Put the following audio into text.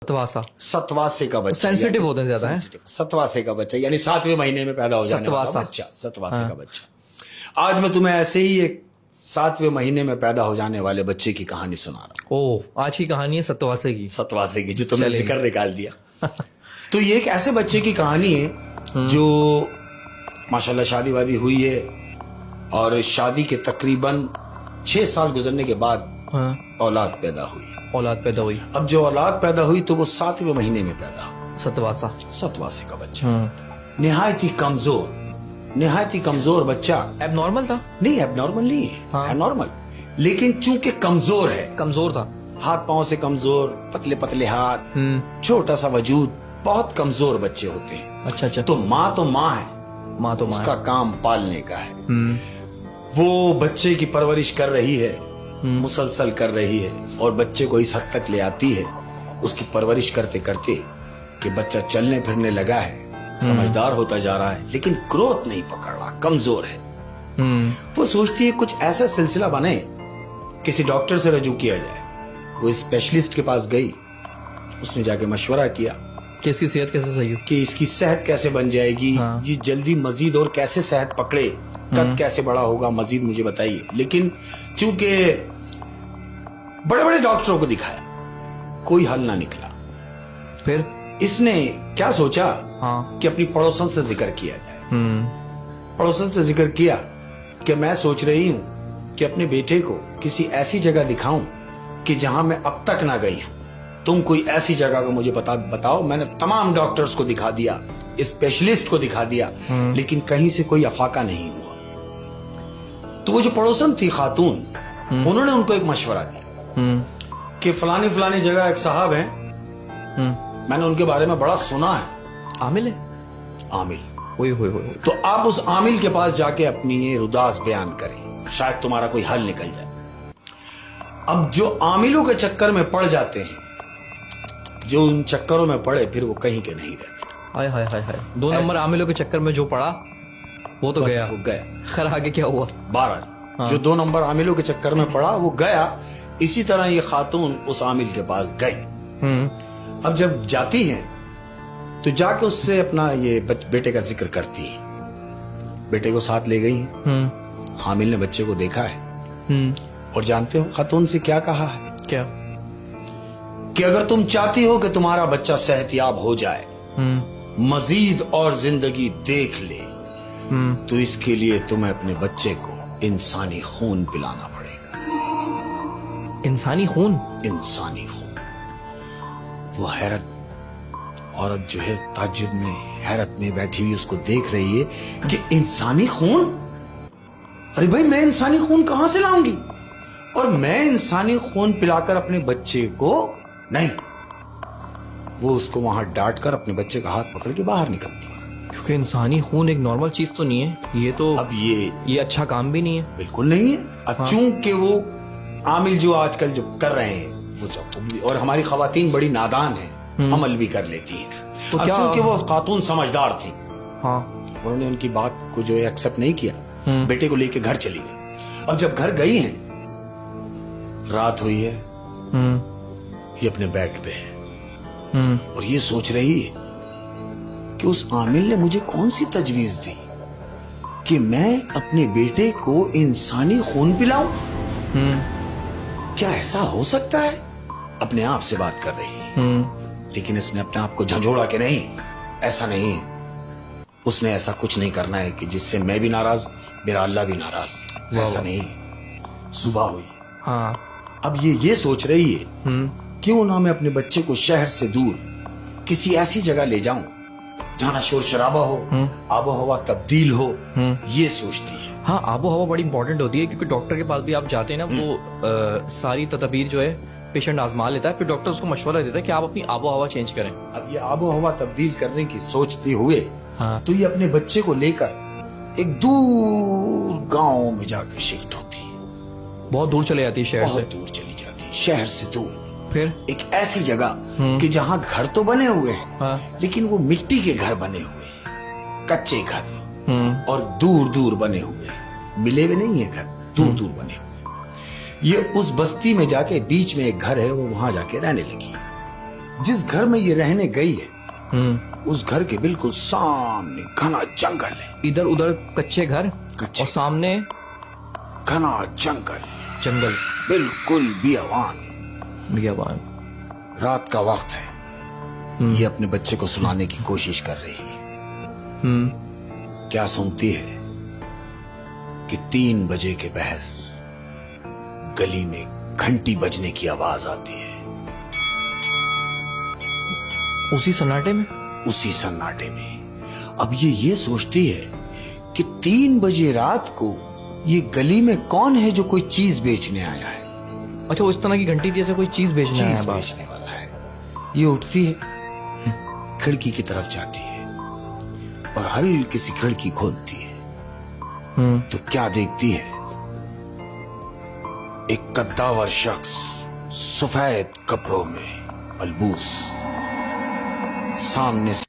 सतवासा सतवासे का बच्चा, सेंसिटिव होते हैं ज्यादा, हैं? सतवासे का बच्चा यानी 7वें महीने में पैदा हो जाने वाला सतवासा। बच्चा, सतवासे का बच्चा। आज मैं तुम्हें ऐसे ही एक 7वें महीने में पैदा हो जाने वाले बच्चे की कहानी सुना रहा हूँ। ओ, आज की कहानी है सतवासे की। सतवासे की, जो तुमने चलिए। जिक्र निकाल दिया। तो ये एक ऐसे बच्चे की कहानी है जो माशाल्लाह शादी वादी हुई है और शादी के तकरीबन 6 साल गुजरने के बाद औलाद पैदा हुई। औलाद पैदा हुई, अब जो औलाद पैदा हुई तो वो 7वें महीने में पैदा हुई। सतवासा। सतवासे का बच्चा, निहायत ही कमजोर बच्चा। एबनॉर्मल था? नहीं, एबनॉर्मल नहीं है, एबनॉर्मल, लेकिन चूंकि कमजोर है, कमजोर था। हाथ पांव से कमजोर, पतले पतले हाथ, छोटा सा वजूद, बहुत कमजोर बच्चे होते हैं। अच्छा। तो माँ है, माँ तो माँ उसका काम पालने का है। वो बच्चे की परवरिश कर रही है, मुसलसल कर रही है और बच्चे को इस हद तक ले आती है, उसकी परवरिश करते करते कि बच्चा चलने फिरने लगा है, समझदार होता जा रहा है, लेकिन ग्रोथ नहीं पकड़ रहा, कमजोर है। वो सोचती है कुछ ऐसा सिलसिला बने, किसी डॉक्टर से रजू किया जाए। वो स्पेशलिस्ट के पास गई, उसने जाके मशवरा किया कि इसकी सेहत कैसे सही हो, कि इसकी सेहत कैसे बन जाएगी, ये जल्दी मजीद और कैसे सेहत पकड़े, कद कैसे बड़ा होगा, मजीद मुझे बताइए। लेकिन चूंकि बड़े बड़े डॉक्टरों को दिखाया, कोई हल ना निकला। फिर इसने क्या सोचा कि अपनी पड़ोसन से जिक्र किया जाए। पड़ोसन से जिक्र किया कि मैं सोच रही हूं कि अपने बेटे को किसी ऐसी जगह दिखाऊं कि जहां मैं अब तक ना गई हूं। तुम कोई ऐसी जगह को मुझे बताओ। मैंने तमाम डॉक्टर्स को दिखा दिया, स्पेशलिस्ट को दिखा दिया, लेकिन कहीं से कोई अफाका नहीं हुआ। तो वो जो पड़ोसन थी खातून, उन्होंने उनको एक मशवरा दिया कि फलानी जगह एक साहब हैं, मैंने उनके बारे में बड़ा सुना है। आमिल है? आमिल। ओए होए। तो आप उस आमिल के पास जाके अपनी ये रुदास बयान करें, शायद तुम्हारा कोई हल निकल जाए। अब जो आमिलों के चक्कर में पड़ जाते हैं, जो उन चक्करों में पड़े, फिर वो कहीं के नहीं रहते। हाय। 2 नंबर आमिलों के चक्कर में जो पड़ा वो तो गया। वो गया। खैर आगे क्या हुआ? बहरहाल जो 2 नंबर आमिलों के चक्कर में पड़ा वो गया। इसी तरह ये खातून उस आमिल के पास गई। अब जब जाती हैं तो जाके उससे अपना ये बेटे का जिक्र करती है। बेटे को साथ ले गई हैं। हामिल ने बच्चे को देखा है और जानते हो खातून से क्या कहा है? क्या? कि अगर तुम चाहती हो कि तुम्हारा बच्चा सेहतयाब हो जाए, मजीद और जिंदगी देख ले, तो इसके लिए तुम्हें अपने बच्चे को इंसानी खून पिलाना पड़ेगा। इंसानी खून? इंसानी खून। वो औरत जो है ताज्जुब में, हैरत में बैठी हुई उसको देख रही है कि इंसानी खून? अरे भाई, मैं इंसानी खून कहां से लाऊंगी? और मैं इंसानी खून पिलाकर अपने बच्चे को नहीं। वो उसको वहां डांट कर अपने बच्चे का हाथ पकड़ के बाहर निकलती है। क्योंकि इंसानी खून एक नॉर्मल चीज तो नहीं है ये तो। अब ये अच्छा काम भी नहीं है। बिल्कुल नहीं है। अब चूंकि वो आमिल जो आजकल जो कर रहे हैं वो सब, और हमारी खवातीन बड़ी नादान है, अमल भी कर लेती हैं। तो अब चूंकि वो खातून समझदार थी, उन्होंने उनकी बात को जो है एक्सेप्ट नहीं किया, बेटे को लेके घर चली गई। अब जब घर गई हैं, रात हुई है, ये अपने बेड पे है और ये सोच रही है कि उस आमिल ने मुझे कौन सी तजवीज दी कि मैं अपने बेटे को इंसानी खून पिलाऊं? क्या ऐसा हो सकता है? अपने आप से बात कर रही है, लेकिन इसने अपने आप को झंझोड़ा कि नहीं, ऐसा नहीं है। उसने ऐसा कुछ नहीं करना है कि जिससे मैं भी नाराज, मेरा अल्लाह भी नाराज। ऐसा नहीं। सुबह हुई। अब ये सोच रही है क्यों ना मैं अपने बच्चे को शहर से दूर किसी ऐसी जगह ले जाऊं जहां ना शोर शराबा हो, आबो हवा तब्दील हो, ये सोचती है। हाँ, आबो हवा बड़ी इंपॉर्टेंट होती है, क्योंकि डॉक्टर के पास भी आप जाते हैं ना, वो सारी तदबीर जो है पेशेंट आजमा लेता है, फिर डॉक्टर उसको मशवरा देता है कि आप अपनी आबो हवा चेंज करें। अब ये आबो हवा तब्दील करने की सोचते हुए तो ये अपने बच्चे को लेकर एक दूर गांव में जाकर शिफ्ट होती है। बहुत दूर चले जाती है शहर से। बहुत दूर चली जाती है, शहर से दूर। फिर एक ऐसी जगह कि जहां घर तो बने हुए हैं, लेकिन वो मिट्टी के घर बने हुए हैं, कच्चे घर, और दूर दूर बने हुए हैं, मिले हुए नहीं है घर, दूर दूर बने हुए। ये उस बस्ती में जाके बीच में एक घर है, वो वहां जाके रहने लगी। जिस घर में ये रहने गई है उस घर के बिल्कुल सामने घना जंगल है। इधर उधर कच्चे घर कच्चे। और सामने घना जंगल, जंगल, बिल्कुल बियावान। बियाबान। रात का वक्त है, ये अपने बच्चे को सुनाने की कोशिश कर रही है। क्या सुनती है कि 3 बजे के पहर गली में घंटी बजने की आवाज आती है। उसी सन्नाटे में, उसी सन्नाटे में अब ये सोचती है कि 3 बजे रात को ये गली में कौन है जो कोई चीज बेचने आया है। अच्छा, वो इस तरह की घंटी जैसे कोई चीज बेचने आया है चीज बाप। बेचने वाला है। ये उठती है, खिड़की की तरफ जाती है और हल्की सी खिड़की खोलती है तो क्या देखती है, एक कद्दावर शख्स सफेद कपड़ों में मलबूस सामने से